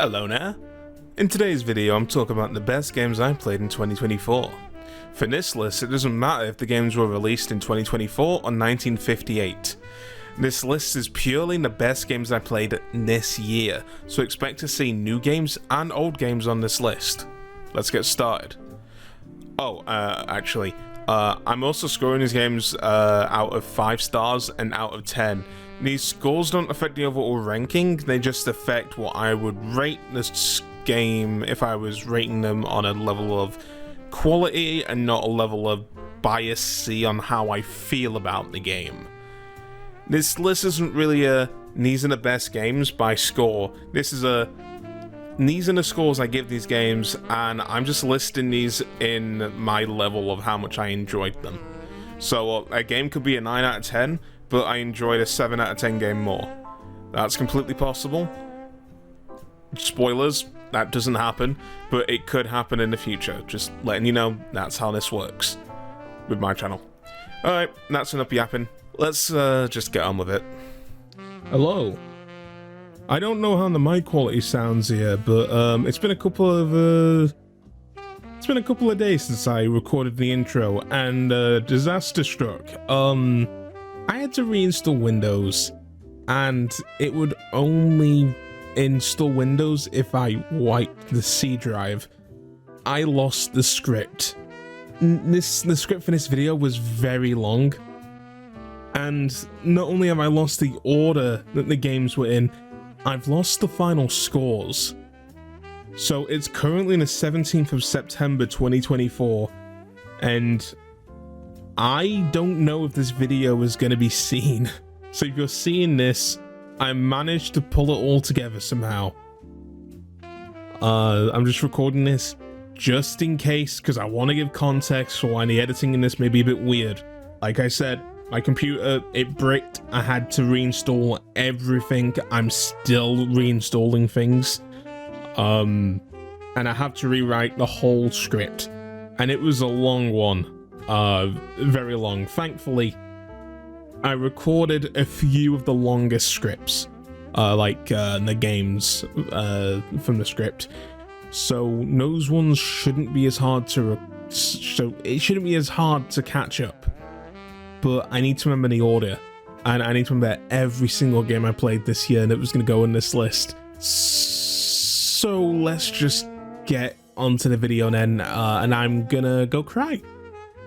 Hello there. In today's video I'm talking about the best games I played in 2024. For this list, it doesn't matter if the games were released in 2024 or 1958. This list is purely the best games I played this year, so expect to see new games and old games on this list. Let's get started. I'm also scoring these games out of 5 stars and out of 10. These scores don't affect the overall ranking, they just affect what I would rate this game if I was rating them on a level of quality and not a level of bias on how I feel about the game. This list isn't really a these are the best games by score. This is a these are the scores I give these games, and I'm just listing these in my level of how much I enjoyed them. So a game could be a 9 out of 10, but I enjoyed a 7 out of 10 game more. That's completely possible. Spoilers, that doesn't happen, but it could happen in the future. Just letting you know, that's how this works with my channel. Alright, that's enough yapping. Let's just get on with it. Hello. I don't know how the mic quality sounds here, but it's been a couple of days since I recorded the intro, and disaster struck. I had to reinstall Windows, and it would only install Windows if I wiped the C drive. I lost the script. The script for this video was very long, and not only have I lost the order that the games were in, I've lost the final scores. So it's currently the 17th of September 2024, and I don't know if this video is going to be seen. So if you're seeing this, I managed to pull it all together somehow. I'm just recording this just in case, because I want to give context for why the editing in this may be a bit weird. Like I said, my computer, it bricked. I had to reinstall everything. I'm still reinstalling things. And I have to rewrite the whole script. And it was a long one. Very long. Thankfully, I recorded a few of the longest scripts. The games from the script. So those ones shouldn't be as hard to catch up. But I need to remember the order, and I need to remember every single game I played this year that was going to go in this list. So let's just get onto the video then, and I'm gonna go cry.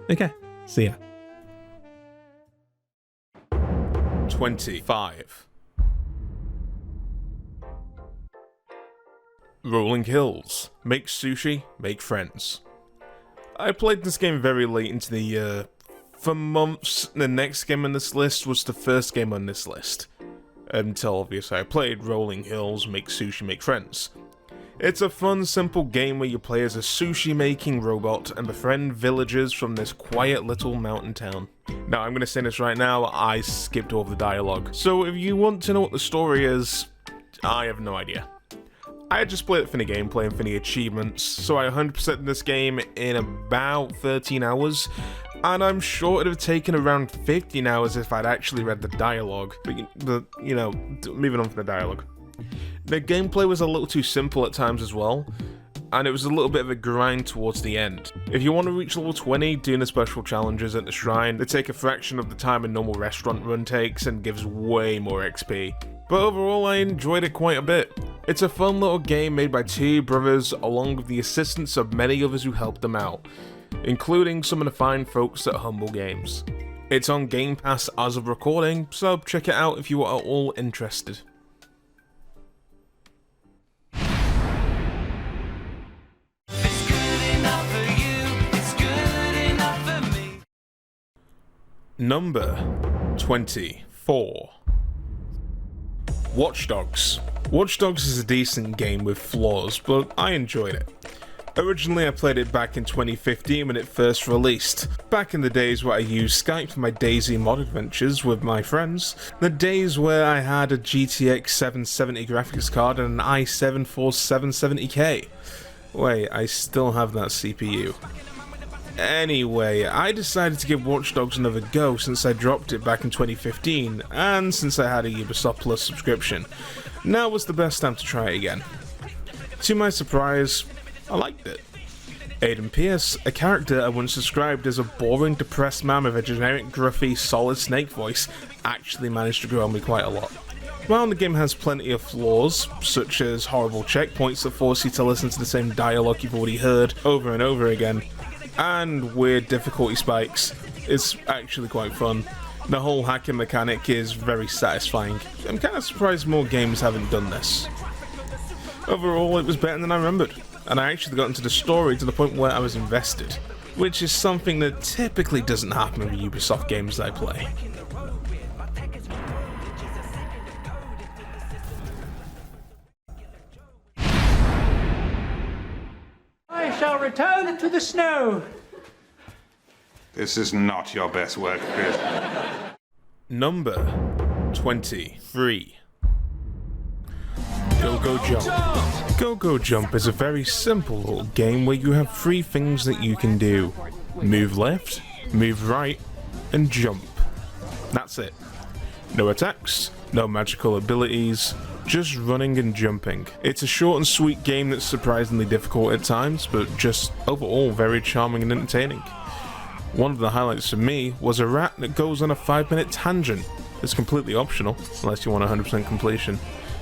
Okay, see ya. 25. Rolling Hills. Make sushi, make friends. I played this game very late into the year. For months, the next game on this list was the first game on this list. Until obviously I played Rolling Hills, Make Sushi, Make Friends. It's a fun, simple game where you play as a sushi-making robot and befriend villagers from this quiet little mountain town. Now, I'm going to say this right now, I skipped over the dialogue. So if you want to know what the story is, I have no idea. I just played it for the gameplay and for the achievements, so I 100%ed this game in about 13 hours. And I'm sure it would have taken around 15 hours if I'd actually read the dialogue. But you know, moving on from the dialogue. The gameplay was a little too simple at times as well, and it was a little bit of a grind towards the end. If you want to reach level 20, doing the special challenges at the shrine, they take a fraction of the time a normal restaurant run takes and gives way more XP. But overall, I enjoyed it quite a bit. It's a fun little game made by 2 brothers, along with the assistance of many others who helped them out, including some of the fine folks at Humble Games. It's on Game Pass as of recording, so check it out if you are all interested. Number 24. Watch Dogs. Watch Dogs is a decent game with flaws, but I enjoyed it. Originally I played it back in 2015 when it first released, back in the days where I used Skype for my DayZ mod adventures with my friends, the days where I had a GTX 770 graphics card and an i7 4770K. Wait, I still have that CPU. Anyway, I decided to give Watch Dogs another go since I dropped it back in 2015, and since I had a Ubisoft Plus subscription. Now was the best time to try it again. To my surprise, I liked it. Aiden Pierce, a character I once described as a boring, depressed man with a generic, gruffy, solid snake voice, actually managed to grow on me quite a lot. While the game has plenty of flaws, such as horrible checkpoints that force you to listen to the same dialogue you've already heard over and over again, and weird difficulty spikes, it's actually quite fun. The whole hacking mechanic is very satisfying. I'm kind of surprised more games haven't done this. Overall, it was better than I remembered, and I actually got into the story to the point where I was invested, which is something that typically doesn't happen with Ubisoft games that I play. I shall return to the snow. This is not your best work, Chris. Number 23. Go-Go Jump. Go-Go Jump is a very simple little game where you have 3 things that you can do. Move left, move right, and jump. That's it. No attacks, no magical abilities, just running and jumping. It's a short and sweet game that's surprisingly difficult at times, but just overall very charming and entertaining. One of the highlights for me was a rat that goes on a 5-minute tangent. It's completely optional, unless you want 100% completion.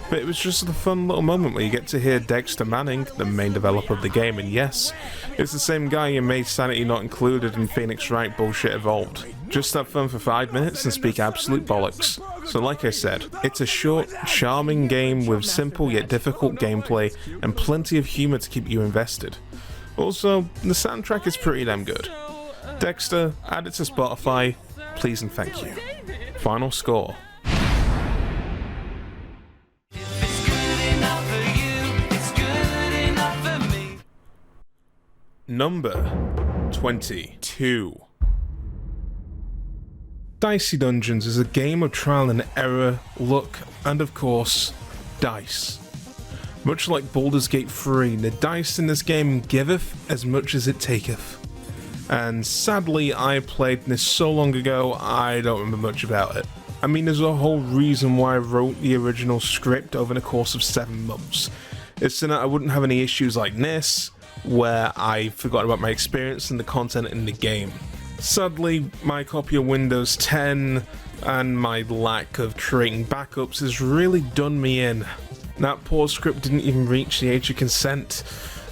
But it was just a fun little moment where you get to hear Dexter Manning, the main developer of the game, and yes, it's the same guy who made Sanity Not Included and Phoenix Wright Bullshit Evolved. Just have fun for 5 minutes and speak absolute bollocks. So like I said, it's a short, charming game with simple yet difficult gameplay and plenty of humour to keep you invested. Also, the soundtrack is pretty damn good. Dexter, add it to Spotify, please and thank you. Final score. Number 22. Dicey Dungeons is a game of trial and error, luck, and of course, dice. Much like Baldur's Gate 3, the dice in this game giveth as much as it taketh. And sadly, I played this so long ago, I don't remember much about it. I mean, there's a whole reason why I wrote the original script over the course of 7 months. It's so that I wouldn't have any issues like this, where I forgot about my experience and the content in the game. Sadly, my copy of Windows 10 and my lack of creating backups has really done me in. That poor script didn't even reach the age of consent,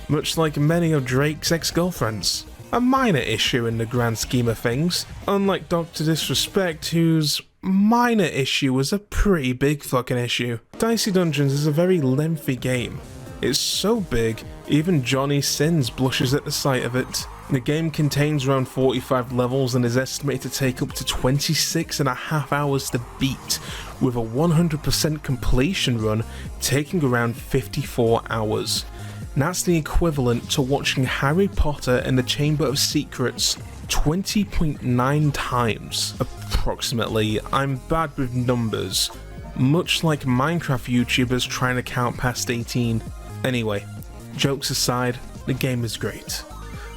much like many of Drake's ex-girlfriends. A minor issue in the grand scheme of things, unlike Dr. Disrespect, whose minor issue was a pretty big fucking issue. Dicey Dungeons is a very lengthy game. It's so big, even Johnny Sins blushes at the sight of it. The game contains around 45 levels and is estimated to take up to 26.5 hours to beat, with a 100% completion run taking around 54 hours. That's the equivalent to watching Harry Potter and the Chamber of Secrets 20.9 times, approximately. I'm bad with numbers, much like Minecraft YouTubers trying to count past 18. Anyway, jokes aside, the game is great.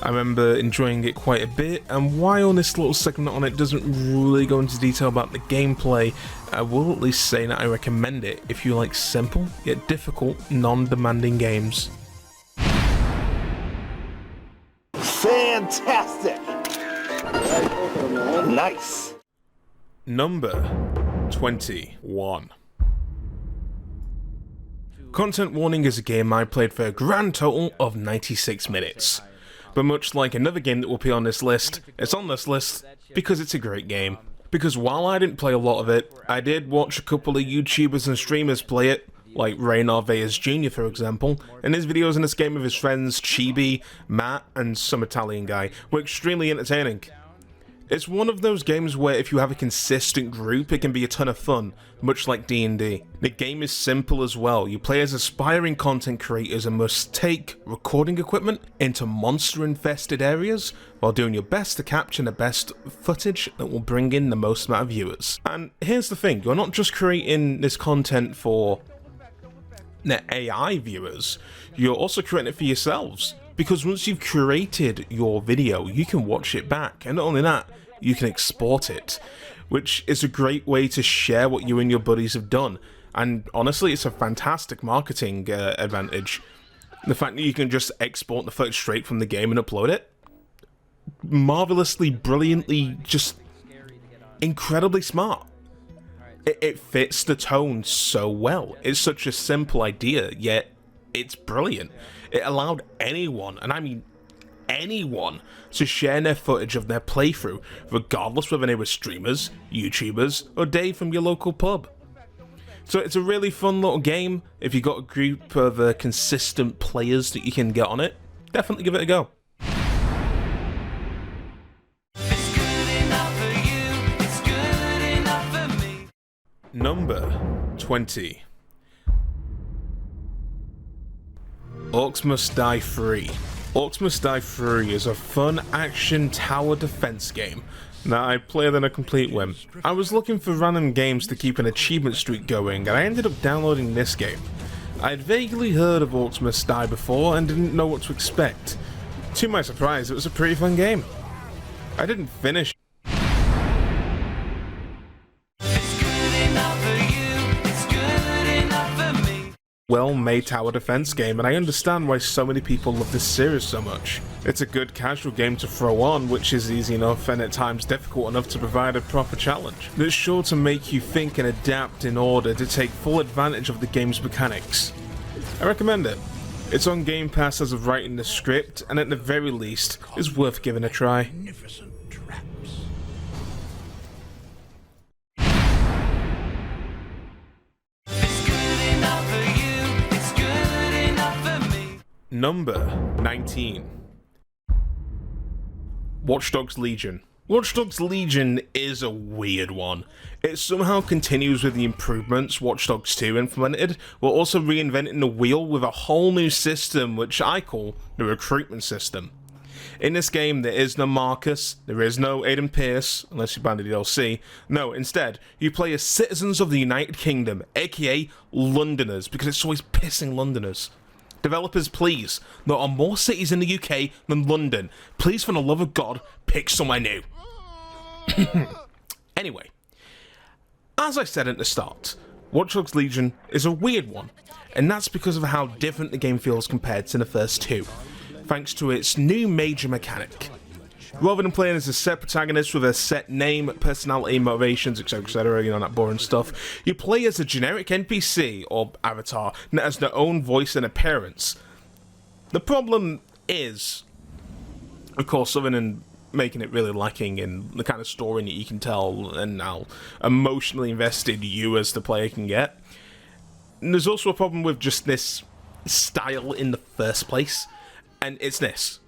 I remember enjoying it quite a bit, and while this little segment on it doesn't really go into detail about the gameplay, I will at least say that I recommend it if you like simple yet difficult, non-demanding games. Fantastic! Nice! Number 21. Content Warning is a game I played for a grand total of 96 minutes. But much like another game that will be on this list, it's on this list because it's a great game. Because while I didn't play a lot of it, I did watch a couple of YouTubers and streamers play it, like Vaughan Jr. for example, and his videos in this game with his friends Chibi, Matt, and some Italian guy were extremely entertaining. It's one of those games where if you have a consistent group, it can be a ton of fun, much like D&D. The game is simple as well. You play as aspiring content creators and must take recording equipment into monster-infested areas while doing your best to capture the best footage that will bring in the most amount of viewers. And here's the thing, you're not just creating this content for the AI viewers, you're also creating it for yourselves. Because once you've created your video, you can watch it back, and not only that, you can export it, which is a great way to share what you and your buddies have done. And honestly, it's a fantastic marketing advantage. The fact that you can just export the footage straight from the game and upload it, marvelously, brilliantly, just incredibly smart. It fits the tone so well. It's such a simple idea, yet it's brilliant. It allowed anyone, and I mean anyone, to share their footage of their playthrough, regardless whether they were streamers, YouTubers, or Dave from your local pub. So it's a really fun little game. If you've got a group of consistent players that you can get on it, definitely give it a go. Number 20. Orcs Must Die 3. Orcs Must Die 3 is a fun action tower defense game that I played on a complete whim. I was looking for random games to keep an achievement streak going, and I ended up downloading this game. I had vaguely heard of Orcs Must Die before and didn't know what to expect. To my surprise, it was a pretty fun game. I didn't finish well-made tower defense game, and I understand why so many people love this series so much. It's a good casual game to throw on, which is easy enough and at times difficult enough to provide a proper challenge. That's sure to make you think and adapt in order to take full advantage of the game's mechanics. I recommend it. It's on Game Pass as of writing the script, and at the very least, is worth giving a try. Number 19. Watch Dogs Legion. Watch Dogs Legion is a weird one. It somehow continues with the improvements Watch Dogs 2 implemented, while also reinventing the wheel with a whole new system which I call the recruitment system. In this game, there is no Marcus, there is no Aiden Pierce, unless you buy the DLC. No, instead, you play as citizens of the United Kingdom, aka Londoners, because it's always pissing Londoners. Developers, please. There are more cities in the UK than London. Please, for the love of God, pick somewhere new. Anyway, as I said at the start, Watch Dogs Legion is a weird one, and that's because of how different the game feels compared to the first two, thanks to its new major mechanic. Rather than playing as a set protagonist with a set name, personality, motivations, etc., you know, that boring stuff, you play as a generic NPC, or avatar, that has their own voice and appearance. The problem is, of course, other than making it really lacking in the kind of story that you can tell and how emotionally invested you as the player can get, there's also a problem with just this style in the first place, and it's this.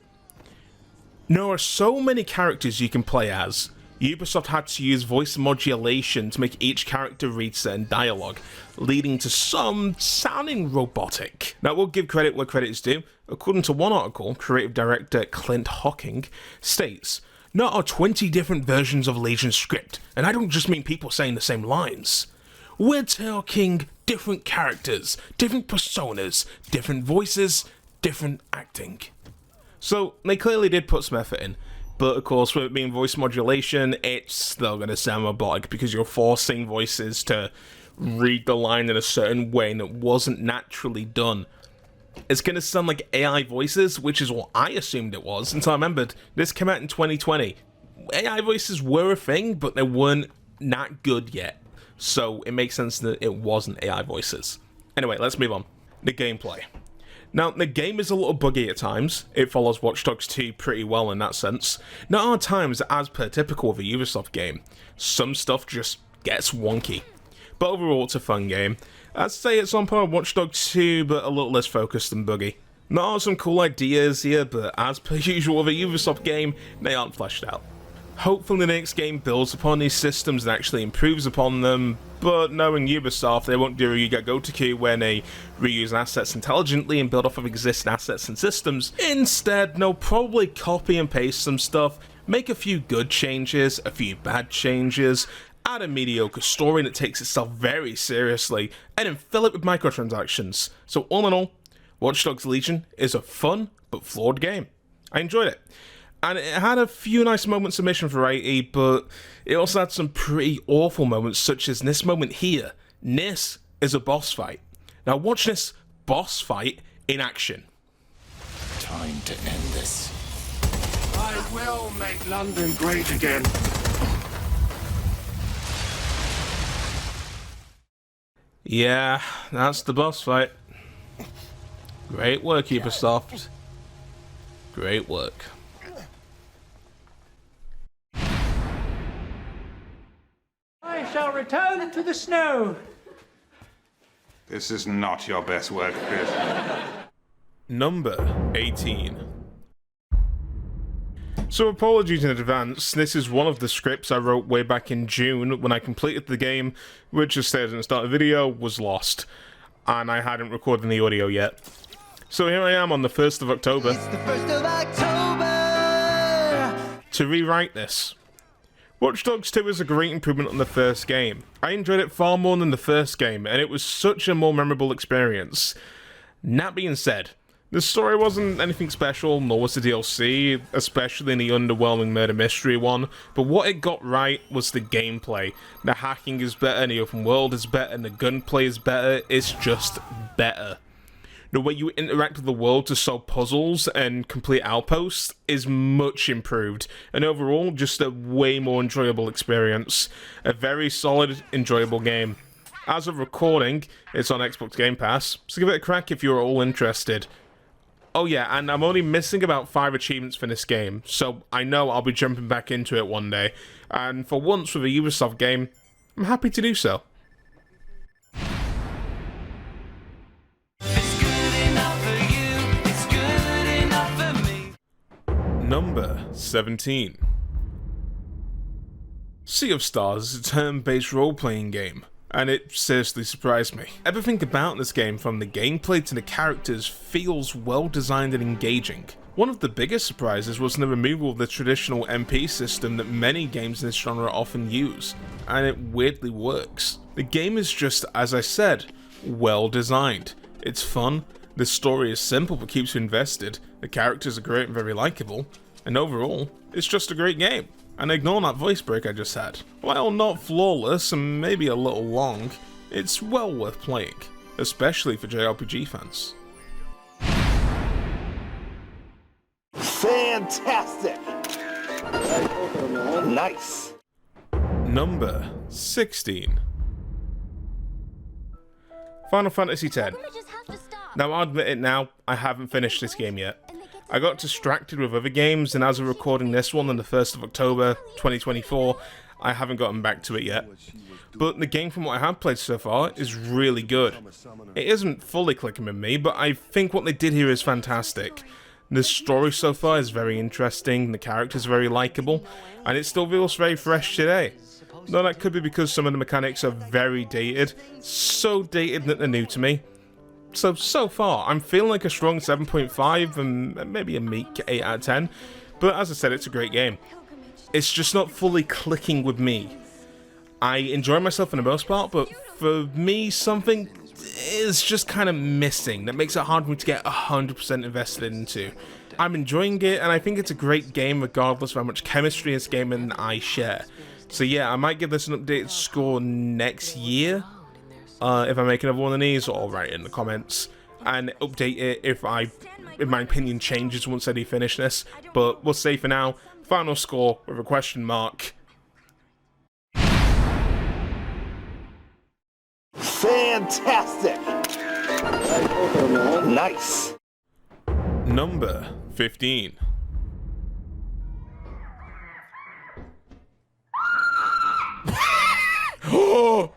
There are so many characters you can play as. Ubisoft had to use voice modulation to make each character read certain dialogue, leading to some sounding robotic. Now, we'll give credit where credit is due. According to one article, creative director Clint Hocking states, "There are 20 different versions of Legion script, and I don't just mean people saying the same lines. We're talking different characters, different personas, different voices, different acting." So, they clearly did put some effort in, but of course, with it being voice modulation, it's still going to sound robotic because you're forcing voices to read the line in a certain way that wasn't naturally done. It's going to sound like AI voices, which is what I assumed it was, until I remembered this came out in 2020. AI voices were a thing, but they weren't that good yet, so it makes sense that it wasn't AI voices. Anyway, let's move on. The gameplay. Now, the game is a little buggy at times. It follows Watch Dogs 2 pretty well in that sense. There are times, as per typical of a Ubisoft game, some stuff just gets wonky. But overall, it's a fun game. I'd say it's on par with Watch Dogs 2, but a little less focused and buggy. There are some cool ideas here, but as per usual of a Ubisoft game, they aren't fleshed out. Hopefully the next game builds upon these systems and actually improves upon them, but knowing Ubisoft, they won't do a Yuga Gotoku when they reuse assets intelligently and build off of existing assets and systems. Instead, they'll probably copy and paste some stuff, make a few good changes, a few bad changes, add a mediocre story that takes itself very seriously, and then fill it with microtransactions. So all in all, Watch Dogs Legion is a fun but flawed game. I enjoyed it. And it had a few nice moments of mission variety, but it also had some pretty awful moments, such as this moment here. This is a boss fight. Now watch this boss fight in action. time to end this. I will make London great again. Yeah, that's the boss fight. Great work, Ubisoft. Great work. I shall return to the snow. This is not your best work, Chris. Number 18. So apologies in advance, this is one of the scripts I wrote way back in June when I completed the game, which as stated at the start of the video, was lost. And I hadn't recorded the audio yet. So here I am on the 1st of October. It's the 1st of October! To rewrite this. Watch Dogs 2 is a great improvement on the first game. I enjoyed it far more than the first game, and it was such a more memorable experience. That being said, the story wasn't anything special, nor was the DLC, especially in the underwhelming murder mystery one, but what it got right was the gameplay. The hacking is better, the open world is better, and the gunplay is better, it's just better. The way you interact with the world to solve puzzles and complete outposts is much improved, and overall, just a way more enjoyable experience. A very solid, enjoyable game. As of recording, it's on Xbox Game Pass, so give it a crack if you're all interested. Oh yeah, and I'm only missing about 5 achievements for this game, so I know I'll be jumping back into it one day, and for once with a Ubisoft game, I'm happy to do so. It's good enough for you, it's good enough for me. Number 17. Sea of Stars is a turn-based role-playing game, and it seriously surprised me. Everything about this game, from the gameplay to the characters, feels well designed and engaging. One of the biggest surprises was the removal of the traditional MP system that many games in this genre often use, and it weirdly works. The game is just, as I said, well designed. It's fun, the story is simple but keeps you invested, the characters are great and very likeable, and overall, it's just a great game. And ignore that voice break I just had. While not flawless and maybe a little long, it's well worth playing, especially for JRPG fans. Fantastic! Nice! Number 16. Final Fantasy X. Now I'll admit it now, I haven't finished this game yet. I got distracted with other games, and as of recording this one on the 1st of October 2024, I haven't gotten back to it yet. But the game, from what I have played so far, is really good. It isn't fully clicking with me, but I think what they did here is fantastic. The story so far is very interesting, the characters are very likeable, and it still feels very fresh today. Though that could be because some of the mechanics are very dated, so dated that they're new to me. So far, I'm feeling like a strong 7.5 and maybe a meek 8 out of 10, but as I said, it's a great game. It's just not fully clicking with me. I enjoy myself for the most part, but for me, something is just kind of missing that makes it hard for me to get 100% invested into. I'm enjoying it, and I think it's a great game regardless of how much chemistry this game and I share. So yeah, I might give this an updated score next year. If I make another one of these, or write it in the comments and update it if my opinion changes once I do finish this. But we'll say for now, final score with a question mark. Fantastic! Nice! Number 15. Oh!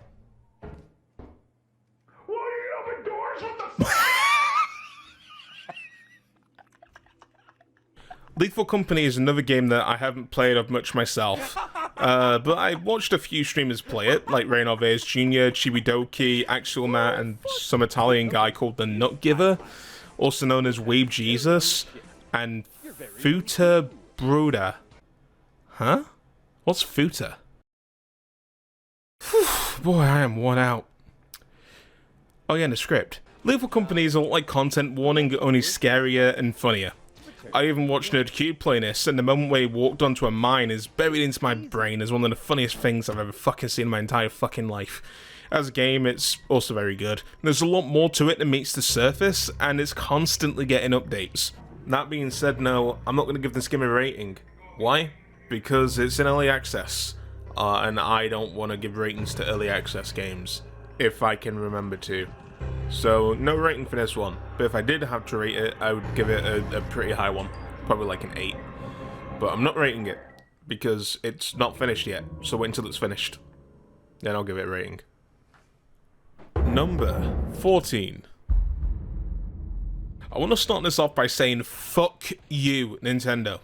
Lethal Company is another game that I haven't played of much myself, but I watched a few streamers play it, like Rain Alves Jr., Chibidoki, Axel Matt, and some Italian guy called the Nut Giver, also known as Weeb Jesus, and Futa Bruda. Huh? What's Futa? Boy, I am worn out. Oh yeah, and the script. Lethal Company is a lot like Content Warning, only scarier and funnier. I even watched NerdCube play this, and the moment where he walked onto a mine is buried into my brain as one of the funniest things I've ever fucking seen in my entire fucking life. As a game, it's also very good. There's a lot more to it than meets the surface, and it's constantly getting updates. That being said, no, I'm not going to give this game a rating. Why? Because it's in early access, and I don't want to give ratings to early access games, if I can remember to. So, no rating for this one, but if I did have to rate it, I would give it a pretty high one, probably like an 8. But I'm not rating it, because it's not finished yet, so wait until it's finished. Then I'll give it a rating. Number 14. I want to start this off by saying, fuck you, Nintendo.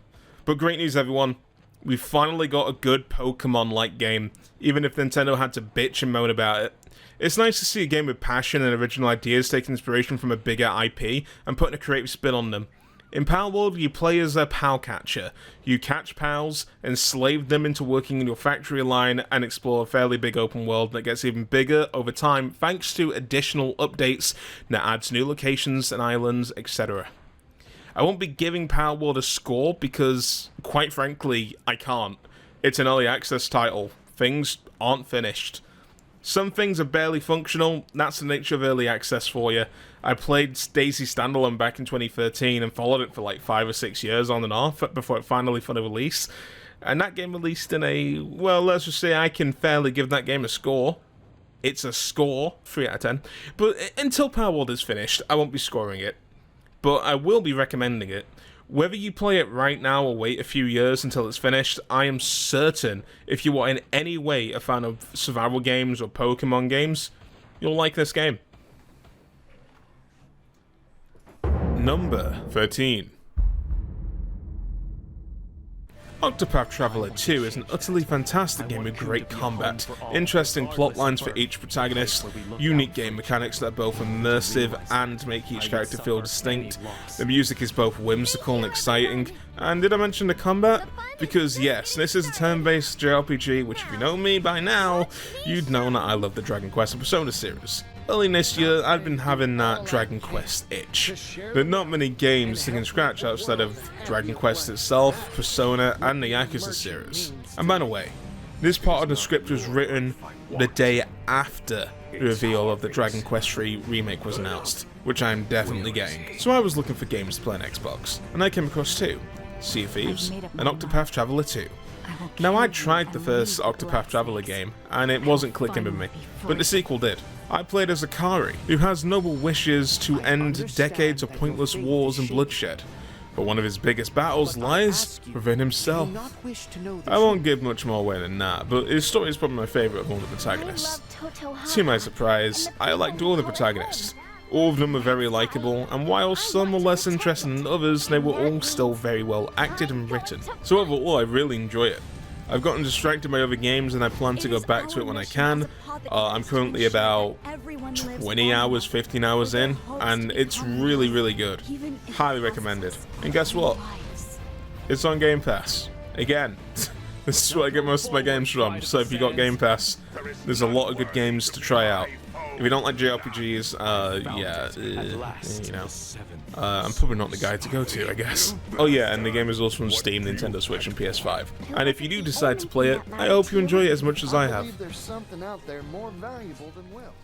But great news, everyone. We finally got a good Pokemon-like game, even if Nintendo had to bitch and moan about it. It's nice to see a game with passion and original ideas taking inspiration from a bigger IP and putting a creative spin on them. In Palworld, you play as a pal catcher. You catch pals, enslave them into working in your factory line, and explore a fairly big open world that gets even bigger over time thanks to additional updates that adds new locations and islands, etc. I won't be giving Palworld a score because, quite frankly, I can't. It's an early access title. Things aren't finished. Some things are barely functional. That's the nature of early access for you. I played Daisy Standalone back in 2013 and followed it for like 5 or 6 years on and off before it finally released. And that game released in a, well, let's just say I can fairly give that game a score. It's a score, 3 out of 10. But until Palworld is finished, I won't be scoring it. But I will be recommending it. Whether you play it right now or wait a few years until it's finished, I am certain if you are in any way a fan of survival games or Pokemon games, you'll like this game. Number 13. Octopath Traveler 2 is an utterly fantastic game with great combat, interesting plot lines for each protagonist, unique game mechanics that are both immersive and make each character feel distinct. The music is both whimsical and exciting. And did I mention the combat? Because yes, this is a turn-based JRPG, which if you know me by now, you'd know that I love the Dragon Quest and Persona series. Early this year, I've been having that Dragon Quest itch. There are not many games that can scratch outside of Dragon Quest itself, Persona, and the Yakuza series. And by the way, this part of the script was written the day after the reveal of the Dragon Quest 3 remake was announced, which I'm definitely getting. So I was looking for games to play on Xbox, and I came across 2. Sea of Thieves, and Octopath Traveler 2. Now I tried the first Octopath Traveler game, and it wasn't clicking with me, but the sequel did. I played as Akari, who has noble wishes to end decades of pointless wars and bloodshed, but one of his biggest battles lies within himself. I won't give much more away than that, but his story is probably my favourite of all the protagonists. To my surprise, I liked all the protagonists. All of them were very likeable, and while some were less interesting than others, they were all still very well acted and written. So overall, I really enjoy it. I've gotten distracted by other games and I plan to go back to it when I can. I'm currently about 20 hours, 15 hours in, and it's really, really good. Highly recommended. And guess what? It's on Game Pass. Again, this is where I get most of my games from, so if you got Game Pass, there's a lot of good games to try out. If you don't like JRPGs, you know, I'm probably not the guy to go to, I guess. Oh yeah, and the game is also on Steam, Nintendo Switch, and PS5. And if you do decide to play it, I hope you enjoy it as much as I have. There's something out there more valuable than wealth.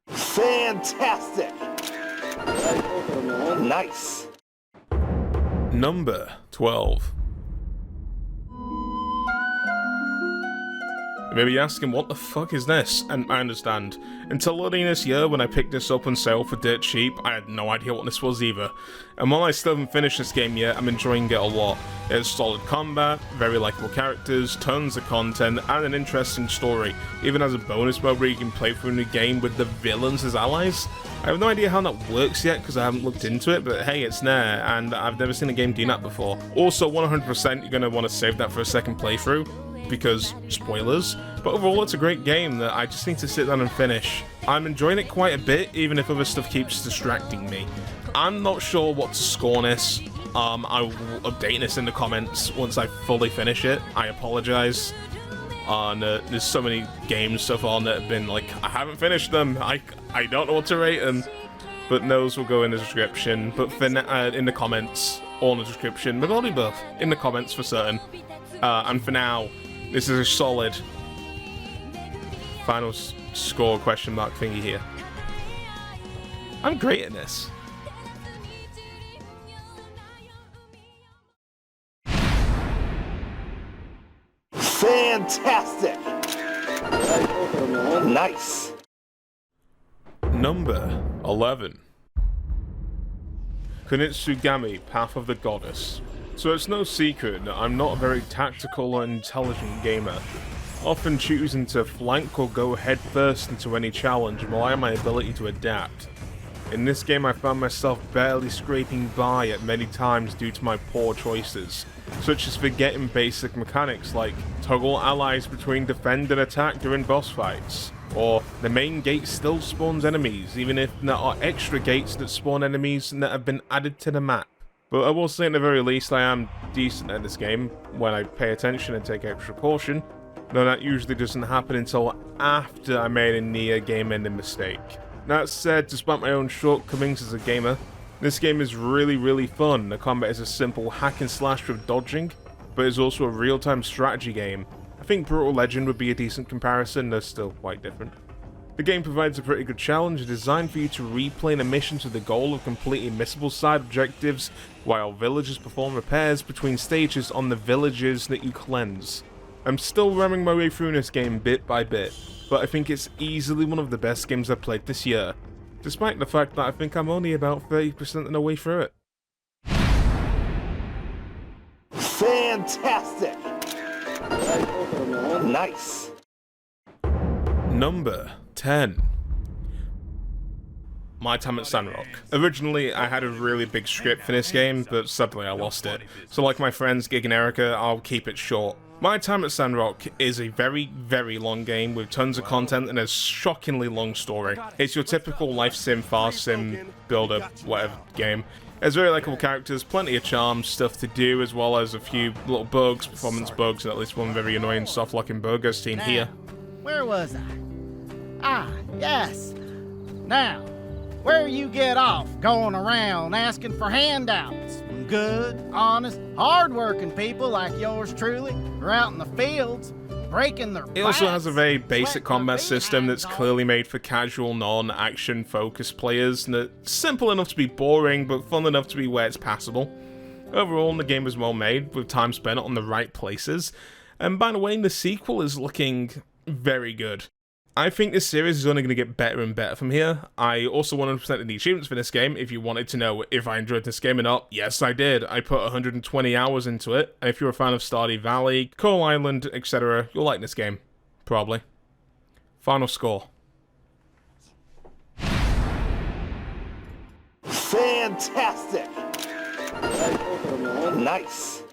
Fantastic! Nice! Number 12. You may be asking, what the fuck is this? And I understand. Until early this year, when I picked this up on sale for dirt cheap, I had no idea what this was either. And while I still haven't finished this game yet, I'm enjoying it a lot. It has solid combat, very likable characters, tons of content, and an interesting story. Even has a bonus mode where you can play through the game with the villains as allies. I have no idea how that works yet because I haven't looked into it, but hey, it's there, and I've never seen a game do that before. Also, 100% you're going to want to save that for a second playthrough, because spoilers, but overall it's a great game that I just need to sit down and finish. I'm enjoying it quite a bit, even if other stuff keeps distracting me. I'm not sure what to score this. I will update this in the comments once I fully finish it. I apologize. There's so many games so far that have been like, I haven't finished them, I don't know what to rate them, but those will go in the description, but for in the comments, or in the description, but probably both, in the comments for certain. And for now, this is a solid final score question mark thingy here. I'm great at this. Fantastic! Nice! Number 11. Kunistu-Gami, Path of the Goddess. So it's no secret that I'm not a very tactical or intelligent gamer, often choosing to flank or go head first into any challenge and rely on my ability to adapt. In this game I found myself barely scraping by at many times due to my poor choices, such as forgetting basic mechanics like toggle allies between defend and attack during boss fights, or the main gate still spawns enemies even if there are extra gates that spawn enemies that have been added to the map. But I will say at the very least I am decent at this game when I pay attention and take extra caution, though that usually doesn't happen until after I made a near game-ending mistake. That said, despite my own shortcomings as a gamer, this game is really fun. The combat is a simple hack and slash with dodging, but it's also a real-time strategy game. I think Brutal Legend would be a decent comparison, they're still quite different. The game provides a pretty good challenge, designed for you to replay a mission to the goal of completing missable side objectives, while villagers perform repairs between stages on the villages that you cleanse. I'm still ramming my way through this game bit by bit, but I think it's easily one of the best games I've played this year, despite the fact that I think I'm only about 30% of the way through it. Fantastic! Nice! Number 10. My Time at Sandrock. Originally, I had a really big script for this game, but suddenly I lost it. So like my friends Gig and Erica, I'll keep it short. My Time at Sandrock is a very long game with tons of content and a shockingly long story. It's your typical life sim, fast sim, builder, whatever game. There's very likable characters, plenty of charm, stuff to do, as well as a few little bugs, performance bugs, and at least one very annoying soft-locking bug as seen here. Where was I? Ah, yes. Now, where you get off going around asking for handouts? Good, honest, hard-working people like yours truly are out in the fields breaking their It also backs, has a very basic sweating combat their system that's behinds off. clearly made for casual, non-action focused players, and it's simple enough to be boring, but fun enough to be where it's passable. Overall, the game is well made, with time spent on the right places, and by the way, the sequel is looking very good. I think this series is only going to get better and better from here. I also 100%ed the achievements for this game. If you wanted to know if I enjoyed this game or not, yes I did. I put 120 hours into it, and if you're a fan of Stardew Valley, Coal Island, etc., you'll like this game. Probably. Final score. Fantastic! Nice!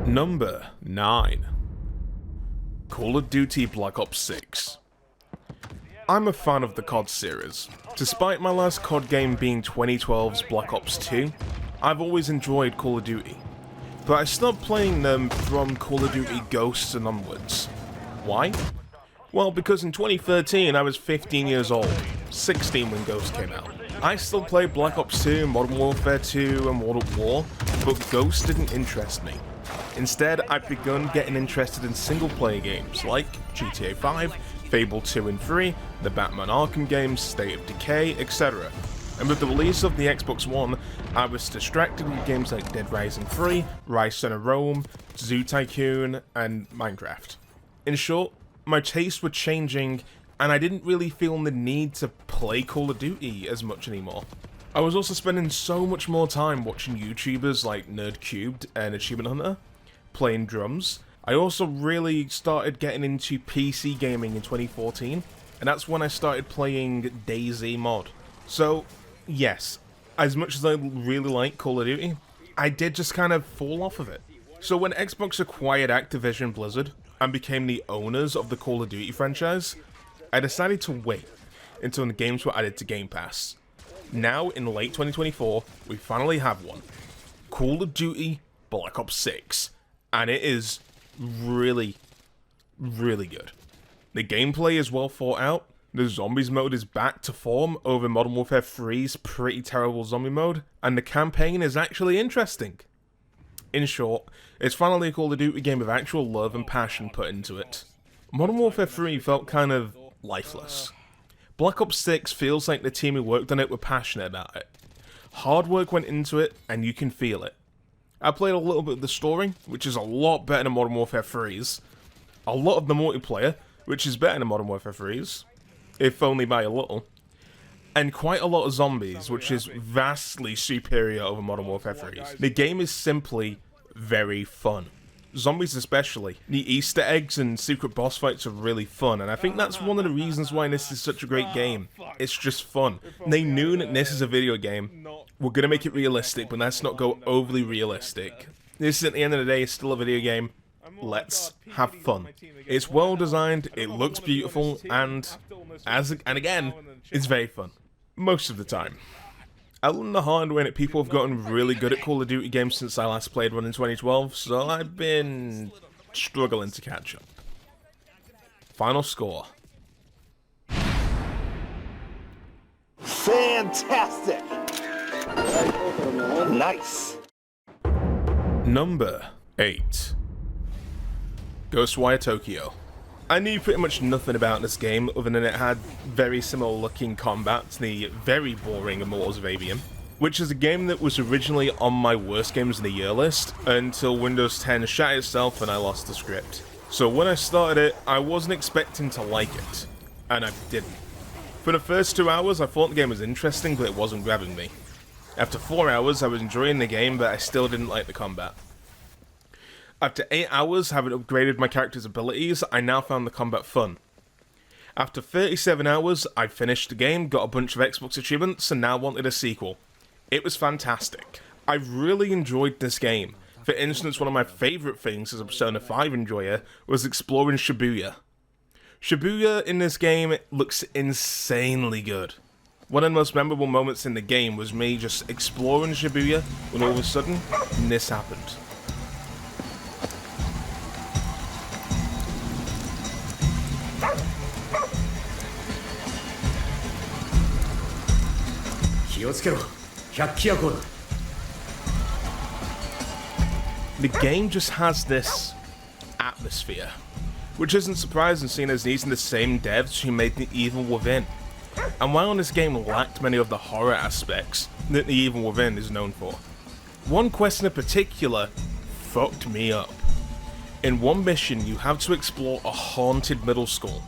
Number 9. Call of Duty Black Ops 6. I'm a fan of the COD series. Despite my last COD game being 2012's Black Ops 2, I've always enjoyed Call of Duty. But I stopped playing them from Call of Duty Ghosts and onwards. Why? Well, because in 2013 I was 15 years old, 16 when Ghost came out. I still played Black Ops 2, Modern Warfare 2 and World at War, but Ghost didn't interest me. Instead, I've begun getting interested in single-player games like GTA 5, Fable 2 and 3, the Batman Arkham games, State of Decay, etc. And with the release of the Xbox One, I was distracted with games like Dead Rising 3, Rise Center Rome, Zoo Tycoon, and Minecraft. In short, my tastes were changing, and I didn't really feel the need to play Call of Duty as much anymore. I was also spending so much more time watching YouTubers like NerdCubed and Achievement Hunter, playing drums. I also really started getting into PC gaming in 2014, and that's when I started playing DayZ mod. So, yes, as much as I really like Call of Duty, I did just kind of fall off of it. So when Xbox acquired Activision Blizzard and became the owners of the Call of Duty franchise, I decided to wait until the games were added to Game Pass. Now, in late 2024, we finally have one. Call of Duty Black Ops 6. And it is really good. The gameplay is well thought out, the zombies mode is back to form over Modern Warfare 3's pretty terrible zombie mode, and the campaign is actually interesting. In short, it's finally a Call of Duty game with actual love and passion put into it. Modern Warfare 3 felt kind of lifeless, Black Ops 6 feels like the team who worked on it were passionate about it. Hard work went into it, and you can feel it. I played a little bit of the story, which is a lot better than Modern Warfare 3's. A lot of the multiplayer, which is better than Modern Warfare 3's, if only by a little. And quite a lot of zombies, which is vastly superior over Modern Warfare 3's. The game is simply very fun. Zombies especially. The Easter eggs and secret boss fights are really fun, and I think that's one of the reasons why this is such a great game. It's just fun. They knew that this is a video game. We're gonna make it realistic, but let's not go overly realistic. This, at the end of the day, is still a video game. Let's have fun. It's well designed, it looks beautiful, and again, it's very fun. Most of the time. I learned the hard way that people have gotten really good at Call of Duty games since I last played one in 2012, so I've been struggling to catch up. Final score. Fantastic. Nice. Number 8. Ghostwire Tokyo. I knew pretty much nothing about this game other than it had very similar looking combat to the very boring Immortals of Avium, which is a game that was originally on my worst games of the year list until Windows 10 shut itself and I lost the script. So when I started it, I wasn't expecting to like it, and I didn't. For the first 2 hours, I thought the game was interesting, but it wasn't grabbing me. After 4 hours, I was enjoying the game, but I still didn't like the combat. After 8 hours, having upgraded my character's abilities, I now found the combat fun. After 37 hours, I finished the game, got a bunch of Xbox achievements, and now wanted a sequel. It was fantastic. I really enjoyed this game. For instance, one of my favourite things as a Persona 5 enjoyer was exploring Shibuya. Shibuya in this game looks insanely good. One of the most memorable moments in the game was me just exploring Shibuya, when all of a sudden, this happened. The game just has this atmosphere, which isn't surprising seeing as these are the same devs who made The Evil Within. And while this game lacked many of the horror aspects that The Evil Within is known for, one quest in particular fucked me up. In one mission, you have to explore a haunted middle school.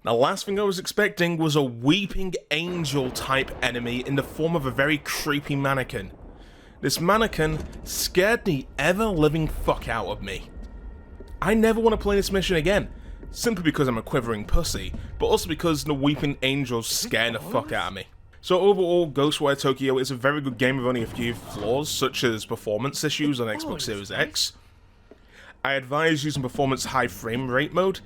The last thing I was expecting was a weeping angel type enemy in the form of a very creepy mannequin. This mannequin scared the ever-living fuck out of me. I never want to play this mission again, simply because I'm a quivering pussy, but also because the weeping angels scare the fuck out of me. So overall, Ghostwire Tokyo is a very good game with only a few flaws, such as performance issues on Xbox Series X. I advise using performance high frame rate mode,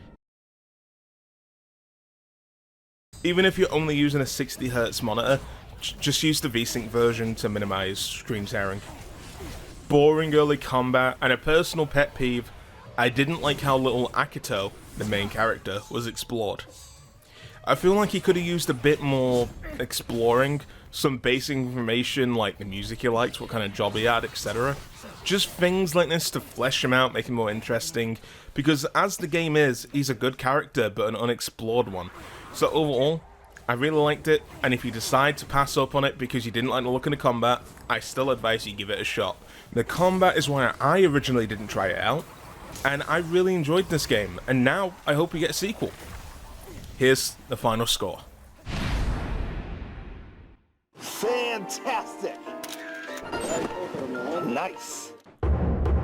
even if you're only using a 60Hz monitor, just use the VSync version to minimize screen tearing. Boring early combat, and a personal pet peeve, I didn't like how little Akito, the main character, was explored. I feel like he could have used a bit more exploring, some basic information like the music he liked, what kind of job he had, etc. Just things like this to flesh him out, make him more interesting, because as the game is, he's a good character but an unexplored one. So overall, I really liked it, and if you decide to pass up on it because you didn't like the look of the combat, I still advise you give it a shot. The combat is why I originally didn't try it out, and I really enjoyed this game, and now I hope we get a sequel. Here's the final score. Fantastic. Nice.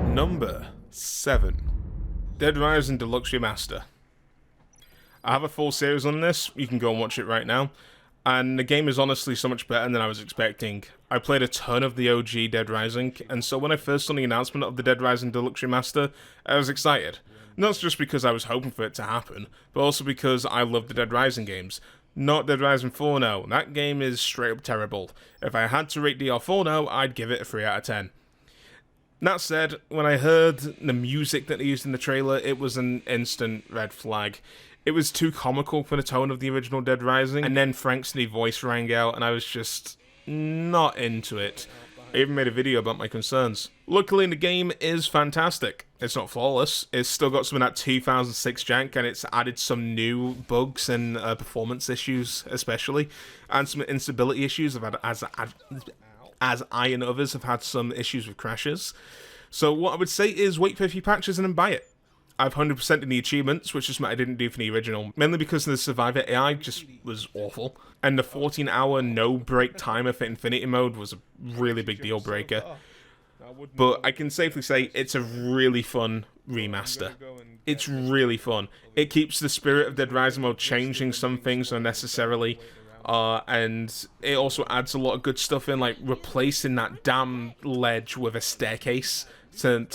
Number 7. Dead Rising Deluxe Remaster. I have a full series on this, you can go and watch it right now, and the game is honestly so much better than I was expecting. I played a ton of the OG Dead Rising, and so when I first saw the announcement of the Dead Rising Deluxe Remaster, I was excited. Not just because I was hoping for it to happen, but also because I love the Dead Rising games. Not Dead Rising 4 no, that game is straight up terrible. If I had to rate DR4 now, I'd give it a 3 out of 10. That said, when I heard the music that they used in the trailer, it was an instant red flag. It was too comical for the tone of the original Dead Rising, and then Frank's new voice rang out, and I was just not into it. I even made a video about my concerns. Luckily, the game is fantastic. It's not flawless. It's still got some of that 2006 jank, and it's added some new bugs and performance issues, especially, and some instability issues. As I and others have had some issues with crashes. So what I would say is wait for a few patches and then buy it. I've 100% in the achievements, which is what I didn't do for the original, mainly because the Survivor AI just was awful. And the 14-hour no-break timer for Infinity Mode was a really big deal breaker. But I can safely say it's a really fun remaster. It's really fun. It keeps the spirit of Dead Rising mode changing some things unnecessarily. And it also adds a lot of good stuff in, like replacing that damn ledge with a staircase to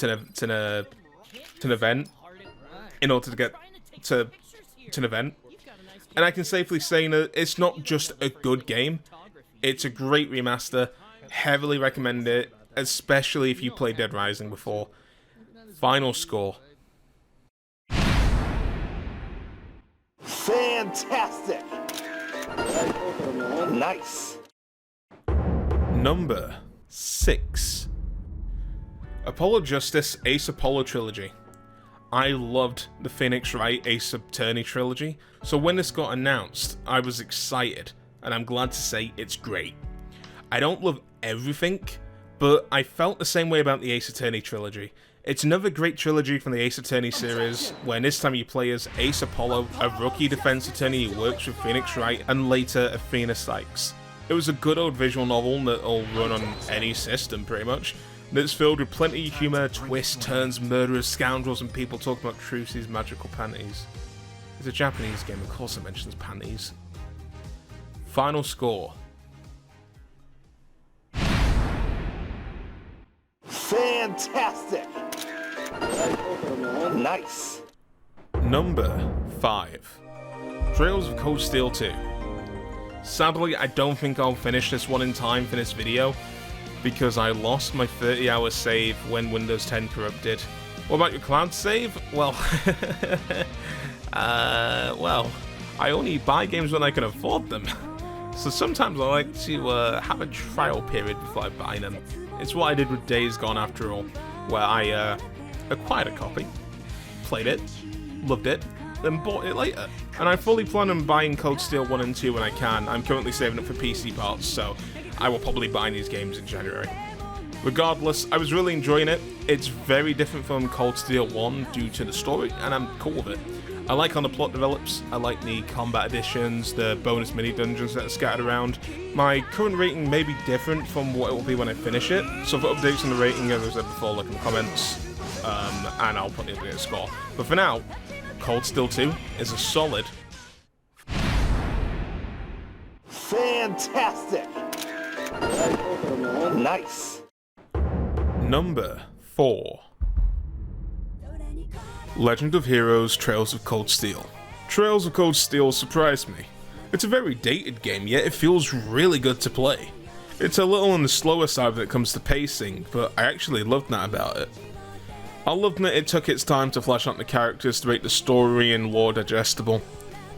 an event in order to get to an event. And I can safely say that it's not just a good game, it's a great remaster. Heavily recommend it, especially if you played Dead Rising before. Final score. Fantastic. Nice. Number 6. Apollo Justice Ace Apollo Trilogy. I loved the Phoenix Wright Ace Attorney trilogy, so when this got announced, I was excited, and I'm glad to say it's great. I don't love everything, but I felt the same way about the Ace Attorney trilogy. It's another great trilogy from the Ace Attorney series, where this time you play as Ace Apollo, a rookie defense attorney who works with Phoenix Wright, and later Athena Sykes. It was a good old visual novel that'll run on any system, pretty much, that's filled with plenty of humour, twists, turns, murderers, scoundrels, and people talking about Trucy's magical panties. It's a Japanese game, of course it mentions panties. Final score. Fantastic. Nice. Number 5. Trails of Cold Steel 2. Sadly, I don't think I'll finish this one in time for this video, because I lost my 30-hour save when Windows 10 corrupted. What about your cloud save? Well, I only buy games when I can afford them. So sometimes I like to have a trial period before I buy them. It's what I did with Days Gone after all, where I acquired a copy, played it, loved it, then bought it later. And I fully plan on buying Cold Steel 1 and 2 when I can. I'm currently saving up for PC parts, so I will probably buy these games in January. Regardless, I was really enjoying it. It's very different from Cold Steel 1 due to the story, and I'm cool with it. I like how the plot develops, I like the combat additions, the bonus mini-dungeons that are scattered around. My current rating may be different from what it will be when I finish it, so for updates on the rating, as I said before, look in the comments, and I'll put the updated score. But for now, Cold Steel 2 is a solid... Fantastic. Nice. Number 4. Legend of Heroes Trails of Cold Steel. Trails of Cold Steel surprised me. It's a very dated game, yet it feels really good to play. It's a little on the slower side when it comes to pacing, but I actually loved that about it. I loved that it took its time to flesh out the characters to make the story and lore digestible,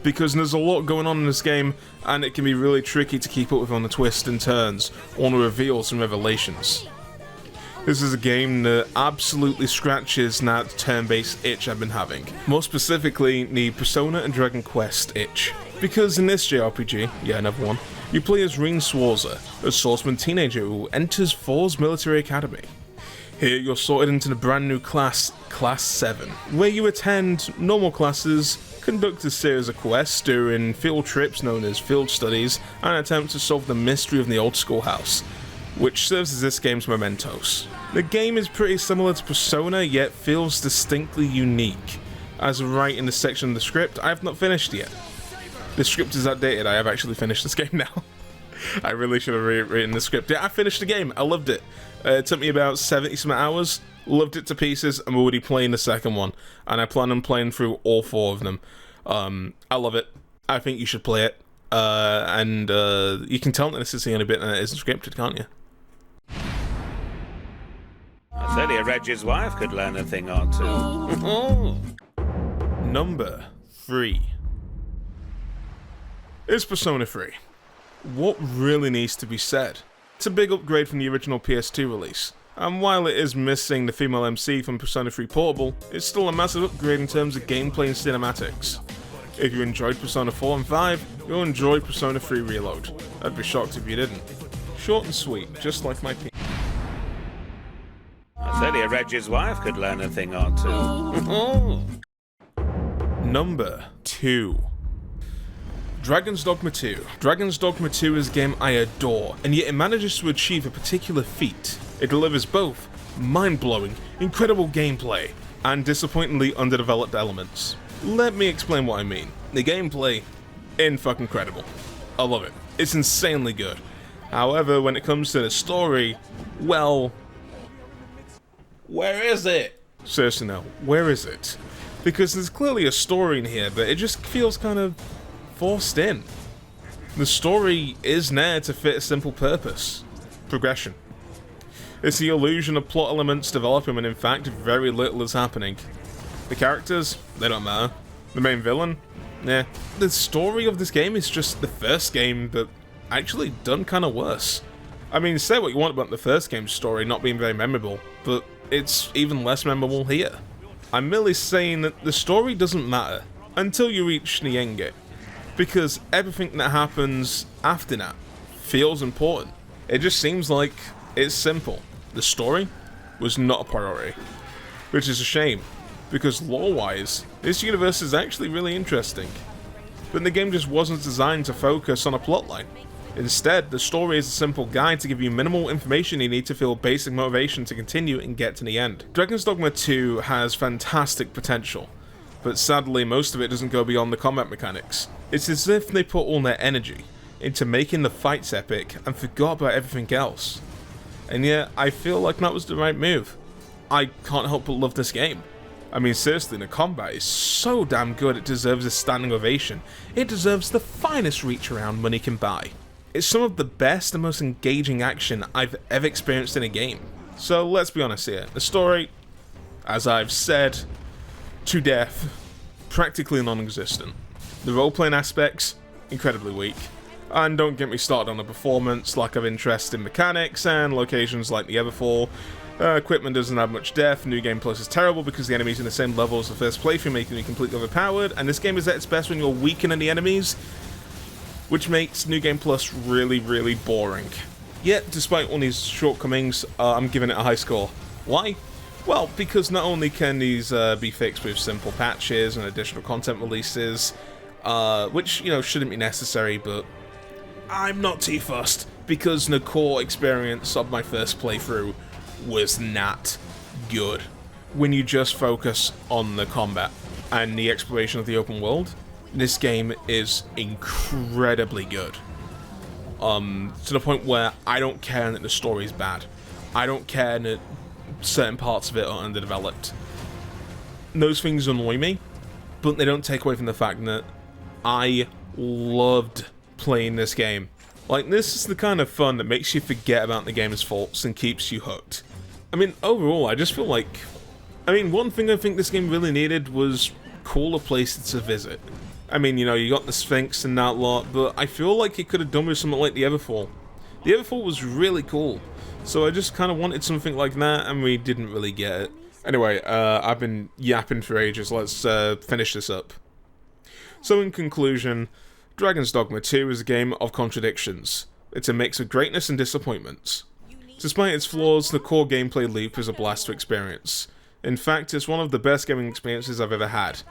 because there's a lot going on in this game, and it can be really tricky to keep up with on the twists and turns, or the reveals and revelations. This is a game that absolutely scratches that turn-based itch I've been having. More specifically, the Persona and Dragon Quest itch. Because in this JRPG, yeah, another one, you play as Rin Swarza, a swordsman teenager who enters Thor's military academy. Here you're sorted into the brand new class, Class 7, where you attend normal classes, conduct a series of quests during field trips known as field studies, and attempt to solve the mystery of the old schoolhouse, which serves as this game's mementos. The game is pretty similar to Persona, yet feels distinctly unique. As I write in the section of the script, I have not finished yet. The script is outdated, I have actually finished this game now. I really should have rewritten the script. Yeah, I finished the game, I loved it. It took me about 70 some hours, loved it to pieces, I'm already playing the second one, and I plan on playing through all 4 of them. I love it, I think you should play it, and you can tell that this is the only bit that isn't scripted, can't you? I tell you, Reggie's wife could learn a thing or two. Number 3. Is Persona 3. What really needs to be said? It's a big upgrade from the original PS2 release, and while it is missing the female MC from Persona 3 Portable, it's still a massive upgrade in terms of gameplay and cinematics. If you enjoyed Persona 4 and 5, you'll enjoy Persona 3 Reload. I'd be shocked if you didn't. Short and sweet, just like my I tell you, Reggie's wife could learn a thing or two. Number 2. Dragon's Dogma 2. Dragon's Dogma 2 is a game I adore, and yet it manages to achieve a particular feat. It delivers both mind-blowing, incredible gameplay, and disappointingly underdeveloped elements. Let me explain what I mean. The gameplay, in-fucking-credible. I love it. It's insanely good. However, when it comes to the story, well, where is it? Seriously no, where is it? Because there's clearly a story in here, but it just feels kind of forced in. The story isn't there to fit a simple purpose. Progression. It's the illusion of plot elements developing when in fact very little is happening. The characters, they don't matter. The main villain, nah. The story of this game is just the first game, but actually done kind of worse. I mean, say what you want about the first game's story not being very memorable, but it's even less memorable here. I'm merely saying that the story doesn't matter until you reach the end game, because everything that happens after that feels important. It just seems like it's simple. The story was not a priority, which is a shame, because lore-wise, this universe is actually really interesting. But the game just wasn't designed to focus on a plotline. Instead, the story is a simple guide to give you minimal information you need to feel basic motivation to continue and get to the end. Dragon's Dogma 2 has fantastic potential, but sadly most of it doesn't go beyond the combat mechanics. It's as if they put all their energy into making the fights epic and forgot about everything else. And yet, I feel like that was the right move. I can't help but love this game. I mean, seriously, the combat is so damn good it deserves a standing ovation. It deserves the finest reach around money can buy. It's some of the best and most engaging action I've ever experienced in a game. So let's be honest here, the story, as I've said to death, practically non-existent. The role-playing aspects, incredibly weak. And don't get me started on the performance, lack of interest in mechanics, and locations like the Everfall. Equipment doesn't have much depth, New Game Plus is terrible because the enemies are in the same level as the first playthrough, making you completely overpowered, and this game is at its best when you're weakening the enemies, which makes New Game Plus really, really boring. Yet, despite all these shortcomings, I'm giving it a high score. Why? Well, because not only can these be fixed with simple patches and additional content releases, which, you know, shouldn't be necessary, but I'm not too fussed, because the core experience of my first playthrough was not good. When you just focus on the combat and the exploration of the open world, this game is incredibly good. To the point where I don't care that the story is bad. I don't care that certain parts of it are underdeveloped. Those things annoy me, but they don't take away from the fact that I loved playing this game. Like, this is the kind of fun that makes you forget about the game's faults and keeps you hooked. I mean, overall, I just feel like... one thing I think this game really needed was cooler places to visit. I mean, you know, you got the Sphinx and that lot, but I feel like it could have done with something like the Everfall. The Everfall was really cool, so I just kind of wanted something like that, and we didn't really get it. Anyway, I've been yapping for ages, let's finish this up. So in conclusion, Dragon's Dogma 2 is a game of contradictions. It's a mix of greatness and disappointments. Despite its flaws, the core gameplay loop is a blast to experience. In fact, it's one of the best gaming experiences I've ever had.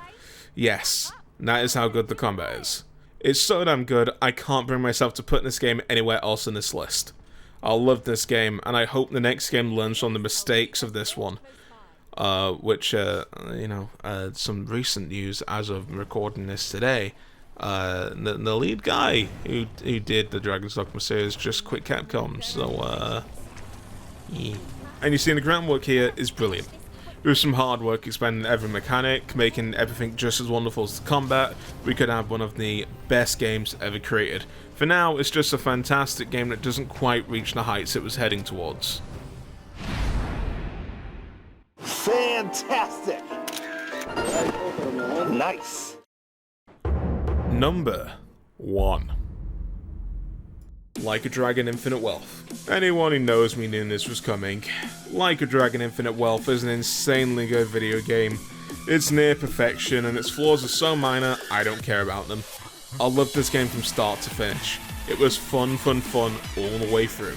Yes, that is how good the combat is. It's so damn good, I can't bring myself to put this game anywhere else in this list. I love this game, and I hope the next game learns from the mistakes of this one. Some recent news as of recording this today. The lead guy who did the Dragon's Dogma series just quit Capcom, so yeah. And you see, the groundwork here is brilliant. With some hard work expanding every mechanic, making everything just as wonderful as the combat, we could have one of the best games ever created. For now, it's just a fantastic game that doesn't quite reach the heights it was heading towards. Fantastic! Nice! Number 1. Like a Dragon Infinite Wealth. Anyone who knows me knew this was coming. Like a Dragon Infinite Wealth is an insanely good video game. It's near perfection and its flaws are so minor, I don't care about them. I loved this game from start to finish. It was fun all the way through.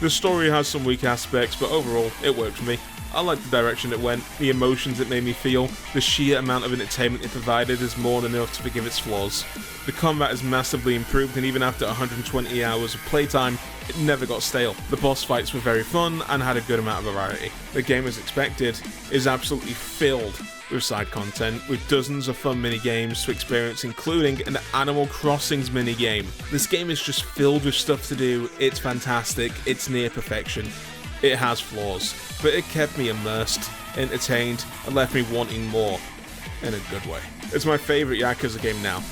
The story has some weak aspects, but overall, it worked for me. I liked the direction it went, the emotions it made me feel, the sheer amount of entertainment it provided is more than enough to forgive its flaws. The combat is massively improved, and even after 120 hours of playtime, it never got stale. The boss fights were very fun and had a good amount of variety. The game, as expected, is absolutely filled with side content, with dozens of fun mini-games to experience, including an Animal Crossing's mini-game. This game is just filled with stuff to do, it's fantastic, it's near perfection. It has flaws, but it kept me immersed, entertained, and left me wanting more, in a good way. It's my favourite Yakuza game now.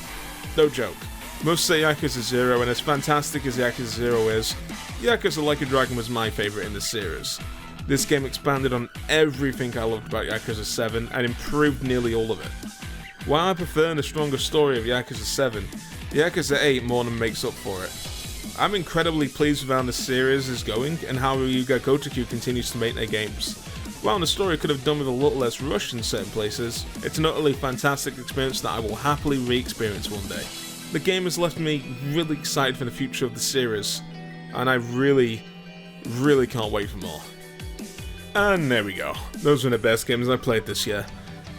No joke. Most say Yakuza 0, and as fantastic as Yakuza 0 is, Yakuza Like a Dragon was my favourite in the series. This game expanded on everything I loved about Yakuza 7 and improved nearly all of it. While I prefer the stronger story of Yakuza 7, Yakuza 8 more than makes up for it. I'm incredibly pleased with how the series is going and how Ryuga Gotoku continues to make their games. While the story could have done with a little less rush in certain places, it's an utterly fantastic experience that I will happily re-experience one day. The game has left me really excited for the future of the series, and I really can't wait for more. And there we go. Those were the best games I played this year.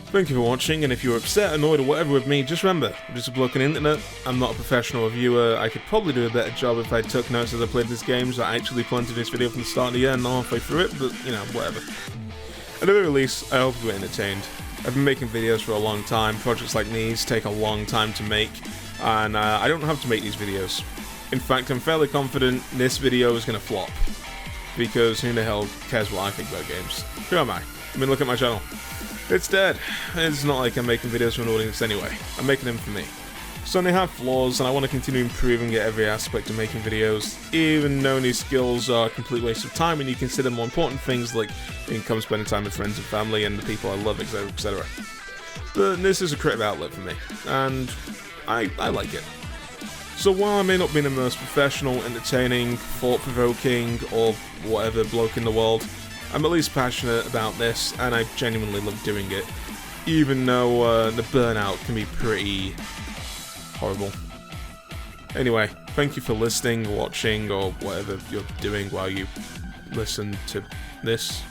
Thank you for watching, and if you were upset, annoyed, or whatever with me, just remember, I'm just a bloke on the internet, I'm not a professional reviewer. I could probably do a better job if I took notes as I played these games. I actually planned to do this video from the start of the year and not halfway through it, but, you know, whatever. At the very least, I hope you were entertained. I've been making videos for a long time. Projects like these take a long time to make, and I don't have to make these videos. In fact, I'm fairly confident this video is going to flop. Because who the hell cares what I think about games? Who am I? I mean, look at my channel. It's dead. It's not like I'm making videos for an audience anyway. I'm making them for me. So they have flaws, and I want to continue improving at every aspect of making videos, even though these skills are a complete waste of time when you consider more important things like income, spending time with friends and family, and the people I love, etc, etc. But this is a creative outlet for me, and I like it. So while I may not be the most professional, entertaining, thought-provoking, or whatever bloke in the world, I'm at least passionate about this, and I genuinely love doing it, even though the burnout can be pretty horrible. Anyway, thank you for listening, watching, or whatever you're doing while you listen to this.